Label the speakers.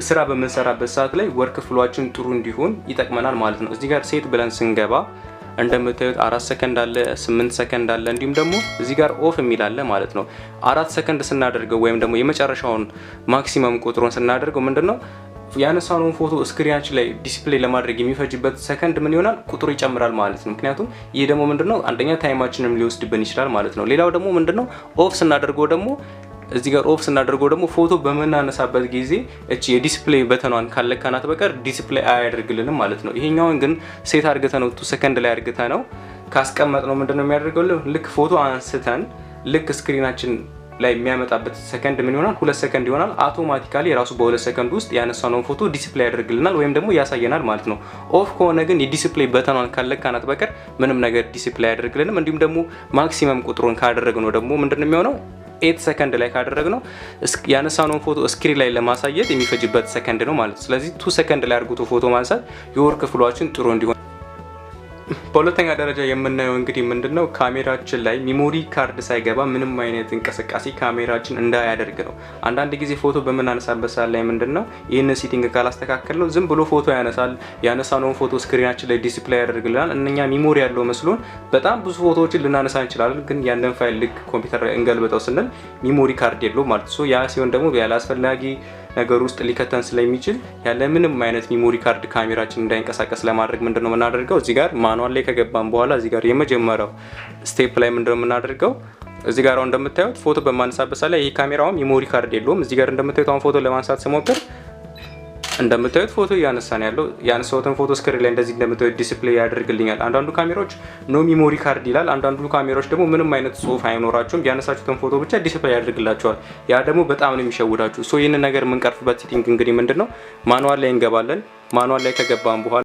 Speaker 1: ስራ በመንሰራበት ሰዓት ላይ ወርክ ፍሎአችን ጥሩ እንዲሆን ይጠቅመናል ማለት ነው። እዚህ ጋር ሴት ብለን ስንገባ እንደምታዩት 4 ሰከንድ አለ 8 ሰከንድ አለ እንዲሁም ደግሞ እዚህ ጋር ኦፍ የሚል አለ ማለት ነው። 4 ሰከንድ ስናደርገው ወይም ደግሞ የመጨረሻውን ማክሲመም ቁጥሩን ስናደርገው ምንድነው ያነሳነውን ፎቶ ስክሪናችን ላይ ዲስፕሌይ ለማድረግ የሚፈጅበት ሰከንድ ምን ይሆናል ቁጥሩ ይጨምራል ማለት ነው። ምክንያቱም ይሄ ደግሞ ምንድነው አንደኛ ታይማችንም ሊወስድብን ይችላል ማለት ነው። ሌላው ደግሞ ምንድነው ኦፍ ስናደርገው ደግሞ እዚህ ጋር ኦፍ ስናደርገው ደግሞ ፎቶ በመናነሳበት ጊዜ እቺ የዲስፕሌይ በተኗን ካለካናት በቀር ዲስፕሌይ አያደርግልንም ማለት ነው። ይሄኛውን ግን ሴት አድርገተነው 2 ሰከንድ ላይ አድርገተነው ካስቀመጥነው ምንድነው የሚያደርገው ልክ ፎቶ አንስተን ልክ ስክሪናችን ላይ የሚያመጣበት ሰከንድ ምን ይሆናል 2 ሰከንድ ይሆናል። አውቶማቲካሊ ራሱ በ2 ሰከንድ ውስጥ ያነሳነውን ፎቶ ዲስፕሌይ ያደርግልናል ወይም ደግሞ ያሳየናል ማለት ነው። ኦፍ ከሆነ ግን የዲስፕሌይ በተኗን ካለካናት በቀር ምንም ነገር ዲስፕሌይ ያደርግልንም። እንዲሁም ደግሞ ማክሲመም ቁጥሩን ካደረግነው ደግሞ ምንድነው የሚሆነው 8 ሰከንድ ላይ ካደረግነው ያነሳነውን ፎቶ ስክሪን ላይ ለማሳየት የሚፈጅበት ሰከንድ ነው ማለት ነው። ስለዚህ 2 ሰከንድ ላይ አድርጎ ፎቶ ማንሳት የወርክ ፍሎአችን ጥሩ እንዲሆን። በሁለተኛ ደረጃ የምናየው እንግዲህ ምንድነው ካሜራችን ላይ ሚሞሪ ካርድ ሳይገባ ምንም አይነት እንቅስቃሴ ካሜራችን እንዳያደርግ ነው። አንዳንድ ጊዜ ፎቶ በመናነሳበት ሰዓት ላይ ምንድነው ይሄንን ሴቲንግ ካላስተካከልነው ዝም ብሎ ፎቶ ያነሳል። ያነሳነውን ፎቶ ስክሪናችን ላይ ዲስፕሌይ ያደርግልናል። እነኛ ሚሞሪ ያለው መስሎን በጣም ብዙ ፎቶዎችን ልናነሳ እንችላለን። ግን ያንን ፋይል ልክ ኮምፒውተር ላይ እንገልበጠው ስንል ሚሞሪ ካርድ የለውም ማለት ነው። ያ ሲሆን ደግሞ ያላስፈላጊ ነገር ውስጥ ሊከተን ስለሚችል ያለ ምንም አይነት ሚሞሪ ካርድ ካሜራችን እንዳይንቀሳቀስ ለማድረግ ምንድነው የምናደርገው እዚህ ጋር ማኑዋል ላይ ከገባን በኋላ እዚህ ጋር የመጀመሪያው ስቴፕ ላይ ምንድነው የምናደርገው እዚህ ጋር አሁን እንደምታዩት ፎቶ በማንሳበት ሰዓት ላይ ይሄ ካሜራው ሚሞሪ ካርድ የለውም። እዚህ ጋር እንደምታዩት አሁን ፎቶ ለማንሳት ስሞክር እንደምታዩት ፎቶ ያነሳን ያለው ያነሳውትን ፎቶ ስክሪን ላይ እንደዚህ እንደምታዩት ዲስፕሌይ ያደርግልኛል። አንዳንዱ ካሜራዎች ኖ ሚሞሪ ካርድ ይላል። አንዳንዱ ካሜራዎች ደግሞ ምንም አይነት ጽሁፍ አይኖራቸውም። ያነሳችሁትን ፎቶ ብቻ ዲስፕሌይ ያደርግላችኋል። ያ ደግሞ በጣም ነው የሚሸውዳችሁ። ሶ ይሄንን ነገር የምንቀርፍበት ሴቲንግ እንግዲህ ምንድነው ማኑዋል ላይ እንገባለን። ማኑዋል ላይ ከገባን በኋላ